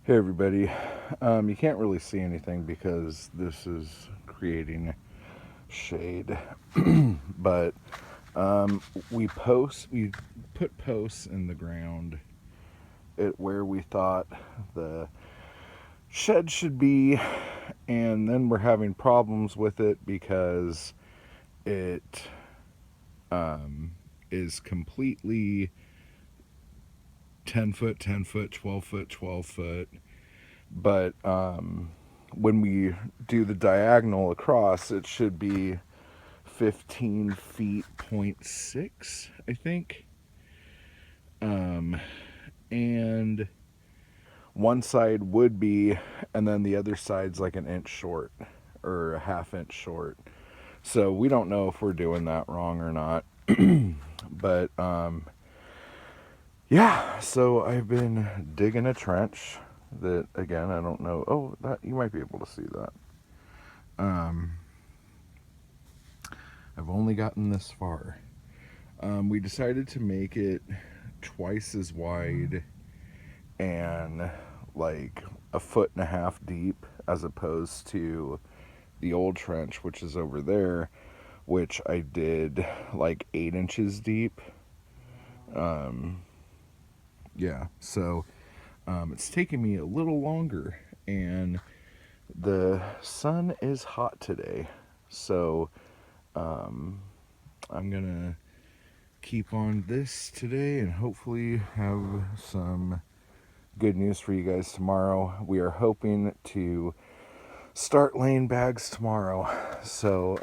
Hey everybody. You can't really see anything because this is creating shade, but um, we put posts in the ground at where we thought the shed should be, and then we're having problems with it because it um, is completely 10 foot, 10 foot, 12 foot, 12 foot. But when we do the diagonal across, it should be 15 feet point 6, I think. And one side would be, and then the other side's like an inch short or a half inch short. So we don't know if we're doing that wrong or not. But yeah, so I've been digging a trench that, again, I don't know. Oh, that you might be able to see that. Um, I've only gotten this far. We decided to make it twice as wide and like a foot and a half deep as opposed to the old trench, which is over there, which I did like 8 inches deep. Um, yeah, so it's taking me a little longer, and the sun is hot today, so I'm gonna keep on this today and hopefully have some good news for you guys tomorrow. We are hoping to start laying bags tomorrow. So,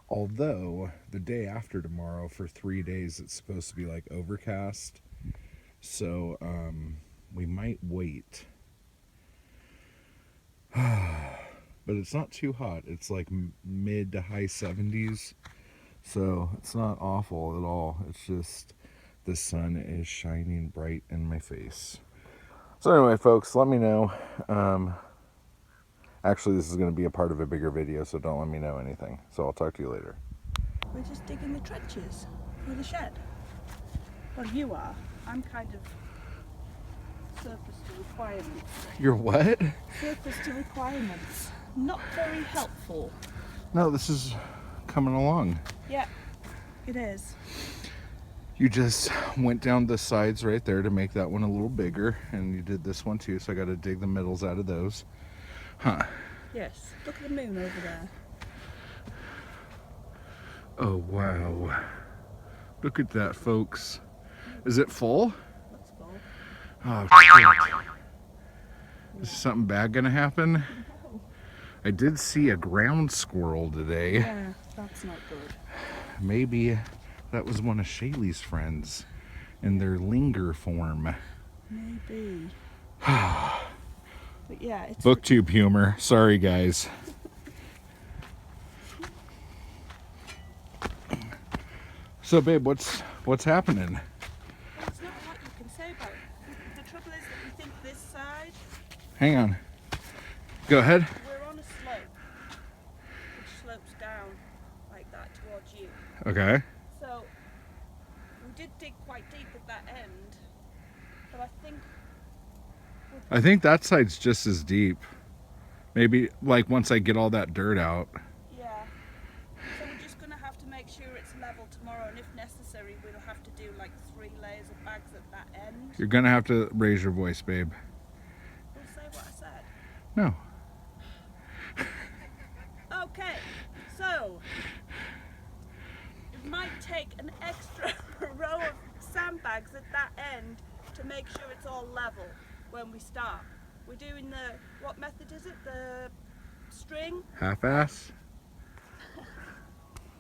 although the day after tomorrow for 3 days it's supposed to be like overcast, so we might wait. But it's not too hot. It's like mid to high 70s. So it's not awful at all. It's just the sun is shining bright in my face. So anyway, folks, let me know. Actually, this is going to be a part of a bigger video, so don't let me know anything. So I'll talk to you later. We're just digging the trenches for the shed. Well, you are. I'm kind of surface to requirements. You're what? Surface to requirements. Not very helpful. No, this is coming along. Yeah, it is. You just went down the sides right there to make that one a little bigger, and you did this one too, so I got to dig the middles out of those. Huh. Yes. Look at the moon over there. Oh, wow. Look at that, folks. Is it full? Looks full. Oh, shit. Is something bad gonna happen? No. I did see a ground squirrel today. Yeah, that's not good. Maybe that was one of Shaylee's friends in their linger form. Maybe. But yeah, it's Booktube humor. Sorry, guys. So, babe, what's happening? Well, it's not a lot you can say about it. The trouble is that we think this side, Hang on. Go ahead. we're on a slope, which slopes down like that towards you. Okay. So we did dig quite deep at that end, but I think that side's just as deep. Maybe like once I get all that dirt out. yeah. So we're just gonna have to make sure it's level tomorrow, and if necessary, we'll have to do like 3 layers of bags at that end. You're gonna have to raise your voice, babe. We'll say what I said. No. Okay, so it might take an extra row of sandbags at that end to make sure it's all level when we start. We're doing the, what method is it? The string? Half-ass?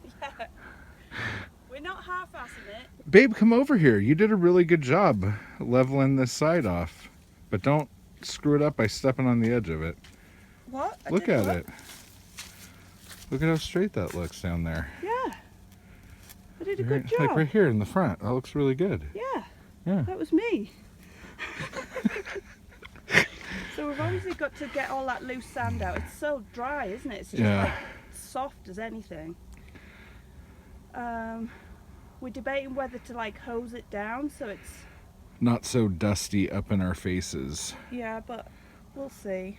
Yeah. We're not half-assing it. Babe, come over here. You did a really good job leveling this side off. But don't screw it up by stepping on the edge of it. What? Look at it. Look at how straight that looks down there. Yeah. I did a good job. Like right here in the front. That looks really good. Yeah. Yeah. That was me. So we've obviously got to get all that loose sand out. It's so dry, isn't it? It's just like soft as anything. We're debating whether to like hose it down so it's not so dusty up in our faces. Yeah, but we'll see.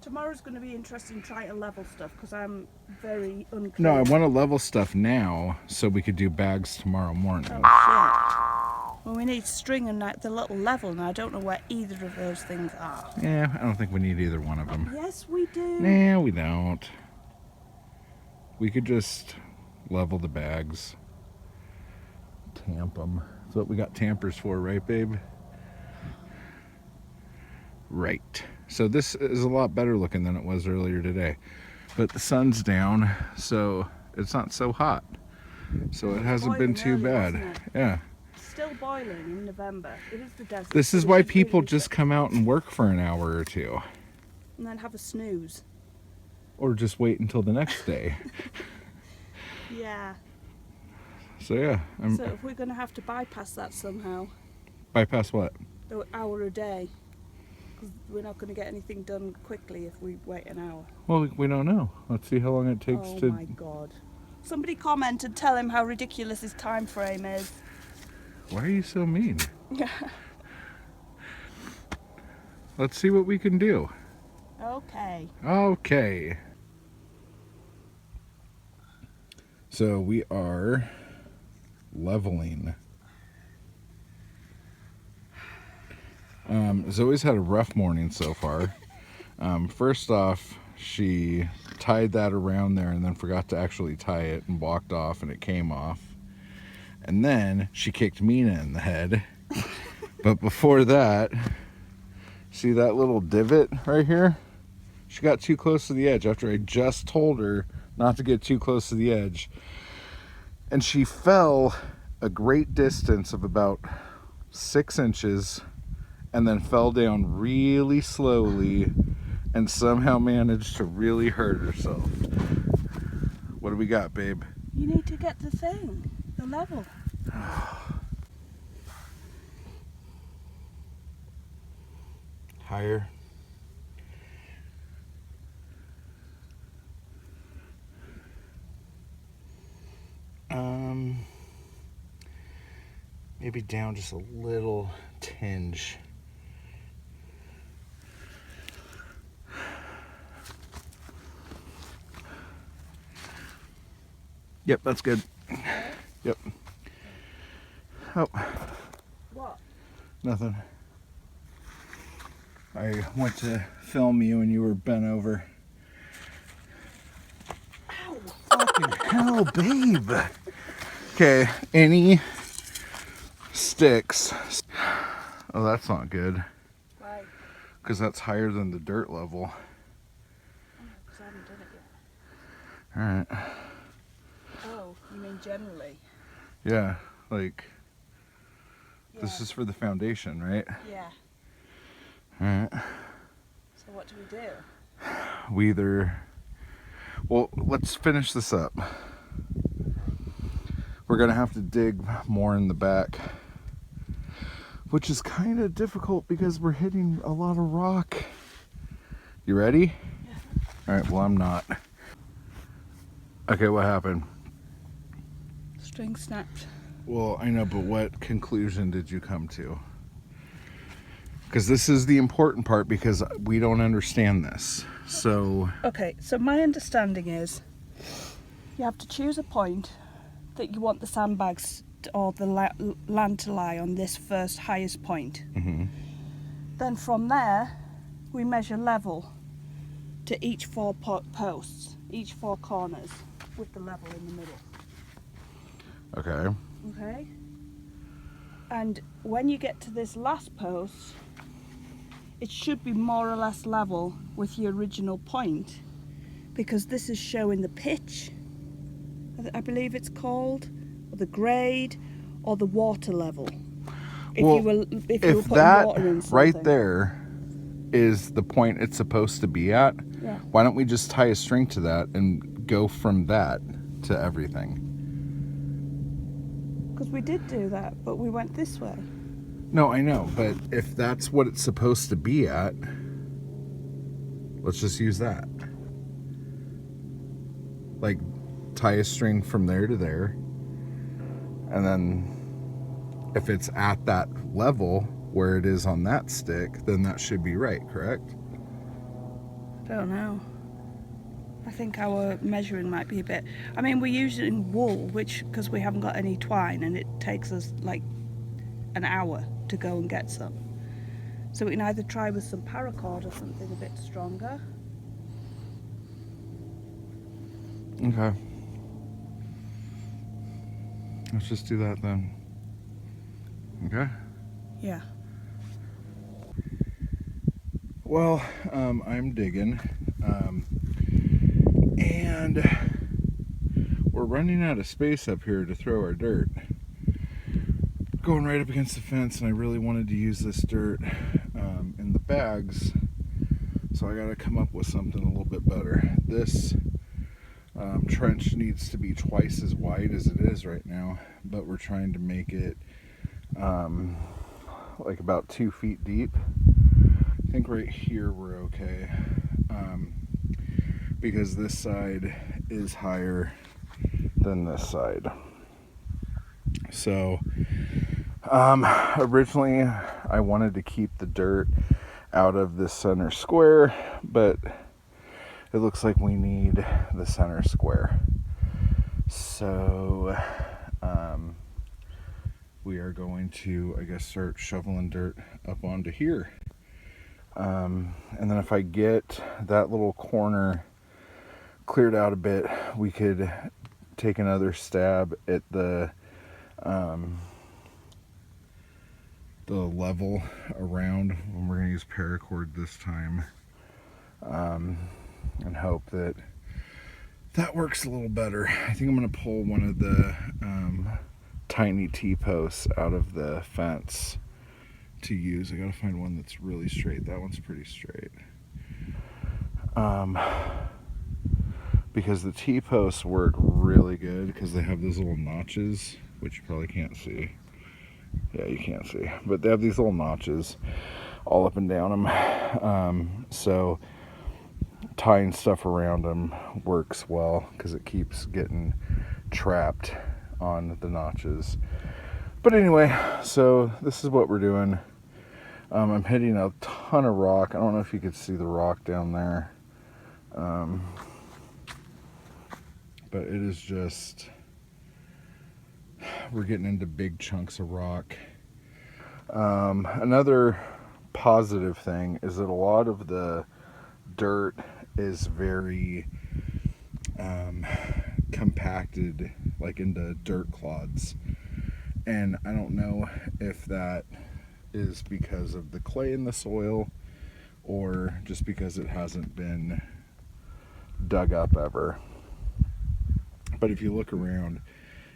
Tomorrow's going to be interesting trying to level stuff because I'm very unclear. No, I want to level stuff now so we could do bags tomorrow morning. Oh, shit. Well, we need string and the little level, and I don't know where either of those things are. Yeah, I don't think we need either one of them. Yes, we do. Nah, we don't. We could just level the bags. Tamp them. That's what we got tampers for, right, babe? Right. So this is a lot better looking than it was earlier today. But the sun's down, so it's not so hot. So it hasn't been too bad. Yeah. Still boiling in November. It is the desert. This is why people just come out and work for an hour or two. And then have a snooze. Or just wait until the next day. Yeah. So yeah. So if we're going to have to bypass that somehow. Bypass what? The hour a day. Because we're not going to get anything done quickly if we wait an hour. Well, we don't know. Let's see how long it takes to... Oh my God. Somebody comment and tell him how ridiculous his time frame is. Why are you so mean? Let's see what we can do. Okay. Okay. So we are leveling. Zoe's had a rough morning so far. First off, she tied that around there and then forgot to actually tie it and walked off and it came off. And then she kicked Mina in the head. But before that, see that little divot right here? She got too close to the edge after I just told her not to get too close to the edge. And she fell a great distance of about 6 inches and then fell down really slowly and somehow managed to really hurt herself. What do we got, babe? You need to get the thing, the level. Higher. Maybe down just a little tinge. Yep, that's good. Yep. Oh. What? Nothing. I went to film you and you were bent over. Ow! Fucking hell, babe. Okay, any sticks. Oh, that's not good. Why? Because that's higher than the dirt level. Oh, because I haven't done it yet. Alright. Oh, you mean generally? Yeah, like, Yeah. this is for the foundation, right? Yeah. Alright. So what do we do? We either... Well, let's finish this up. We're going to have to dig more in the back, which is kind of difficult because we're hitting a lot of rock. You ready? Yeah. Alright, well, I'm not. Okay, what happened? String snapped. Well, I know, but what conclusion did you come to? Because this is the important part because we don't understand this. So... Okay, so my understanding is you have to choose a point that you want the sandbags or the land to lie on, this first highest point. Mm-hmm. Then from there, we measure level to each 4 posts, each 4 corners, with the level in the middle. Okay. Okay? And when you get to this last post, it should be more or less level with your original point, because this is showing the pitch, I believe it's called, or the grade, or the water level. If Well, you were if putting that water in something. right there is the point it's supposed to be at, Yeah. why don't we just tie a string to that and go from that to everything? Because we did do that, but we went this way. No, I know, but if that's what it's supposed to be at, let's just use that. Like, tie a string from there to there, and then if it's at that level where it is on that stick, then that should be right, correct? Don't know. I think our measuring might be a bit... I mean, we're using wool, which, because we haven't got any twine, and it takes us like an hour to go and get some. So we can either try with some paracord or something a bit stronger. Okay. Let's just do that then. Okay. Yeah. Well, I'm digging, and we're running out of space up here to throw our dirt. Going right up against the fence, and I really wanted to use this dirt in the bags, so I got to come up with something a little bit better. This trench needs to be twice as wide as it is right now, but we're trying to make it like about 2 feet deep. I think right here we're okay, because this side is higher than this side. So originally I wanted to keep the dirt out of the center square, but it looks like we need the center square. So we are going to, I guess, start shoveling dirt up onto here. And then if I get that little corner cleared out a bit, we could take another stab at the level around, and we're going to use paracord this time, and hope that that works a little better. I think I'm going to pull one of the tiny T-posts out of the fence to use. I gotta find one that's really straight. That one's pretty straight. Because the T-posts work really good because they have those little notches, which you probably can't see. Yeah, you can't see, but they have these little notches all up and down them. So tying stuff around them works well because it keeps getting trapped on the notches. But anyway, so this is what we're doing. I'm hitting a ton of rock. I don't know if you could see the rock down there. But it is just, we're getting into big chunks of rock. Another positive thing is that a lot of the dirt is very compacted, like into dirt clods. And I don't know if that is because of the clay in the soil or just because it hasn't been dug up ever. But if you look around,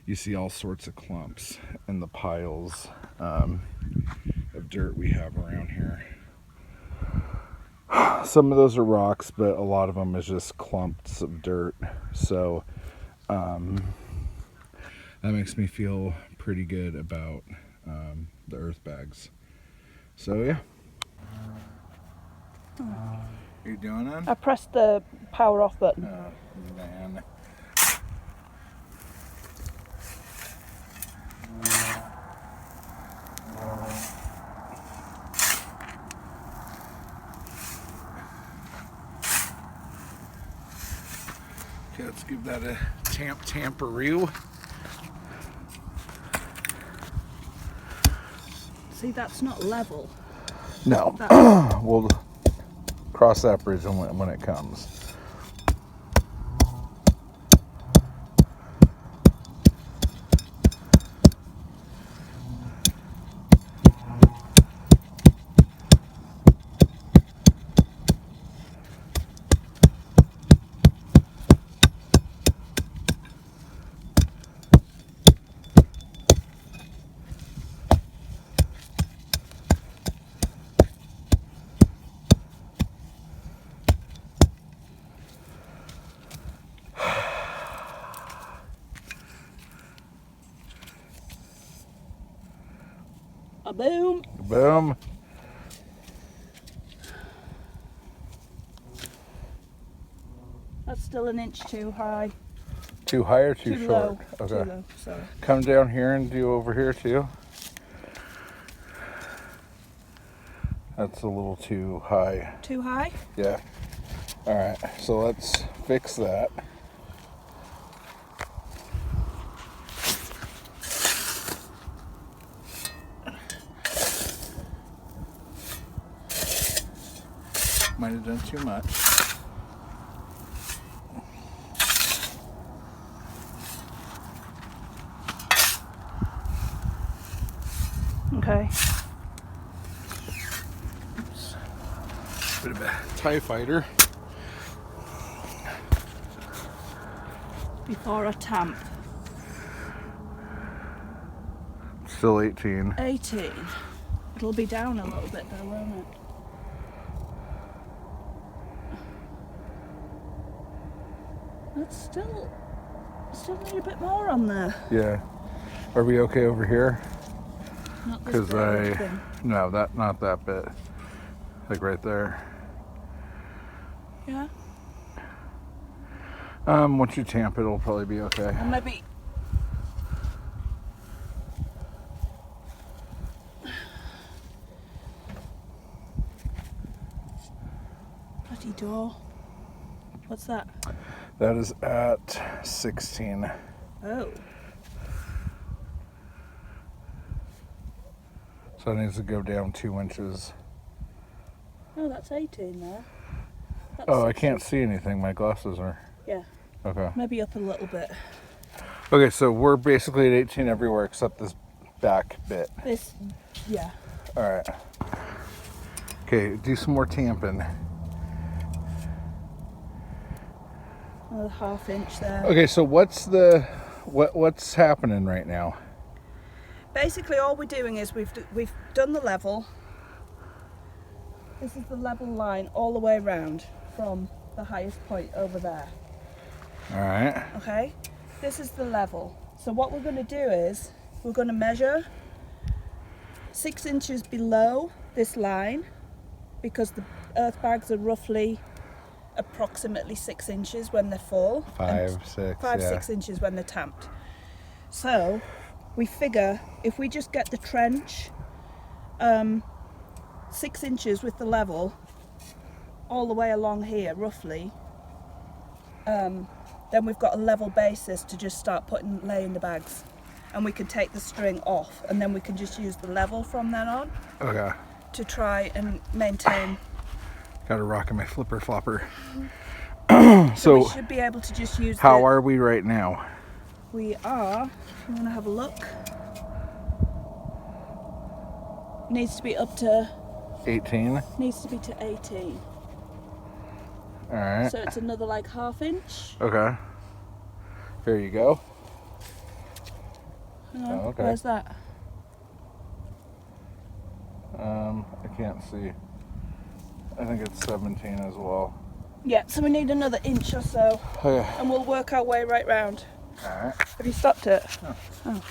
you see all sorts of clumps in the piles of dirt we have around here. Some of those are rocks, but a lot of them is just clumps of dirt. So that makes me feel pretty good about the earth bags. So yeah. You doing it? I pressed the power off button. Oh, man. Okay, let's give that a tamperoo. See, that's not level. No, we'll cross that bridge when it comes. A boom. Boom. That's still an inch too high. Too high or too Too short? low. Okay. Too low, sorry. Come down here and do over here too. That's a little too high. Too high? Yeah. All right, so let's fix that. Might have done too much. Okay. Oops. Bit of a TIE fighter. Before a tamp. Still 18. 18. It'll be down a little bit though, won't it? That's still need a bit more on there. Yeah. Are we okay over here? Not this Because bit or anything. no, not that bit. Like right there. Yeah. Once you tamp it, it'll probably be okay. And maybe bloody door. What's that? That is at 16. Oh. So it needs to go down 2 inches. Oh, that's 18 there. That's Oh, I 16. can't see anything. My glasses are. Yeah. Okay. Maybe up a little bit. Okay, so we're basically at 18 everywhere except this back bit. This, yeah. All right. Okay, do some more tamping. Another ½ inch there. Okay, so what's happening right now? Basically, all we're doing is we've done the level. This is the level line all the way around from the highest point over there. All right. Okay, this is the level. So what we're going to do is we're going to measure 6 inches below this line, because the earth bags are roughly approximately 6 inches when they're full. 5, 6. 5, yeah. 6 inches when they're tamped. So we figure if we just get the trench 6 inches with the level all the way along here roughly, then we've got a level basis to just start laying the bags, and we can take the string off, and then we can just use the level from then on Okay. to try and maintain. Got to rock in my flipper flopper. So we So should be able to just use how are we right now? we are, I'm going to have a look. Needs to be up to 18. needs to be to 18. All right. So it's another like ½ inch. Okay. Here you go. Hang on, Oh, okay. where's that? I can't see. I think it's 17 as well. Yeah, so we need another inch or so, Okay. and we'll work our way right round. All right. Have you stopped it? No. Oh.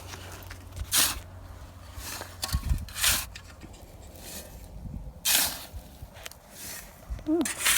Oh.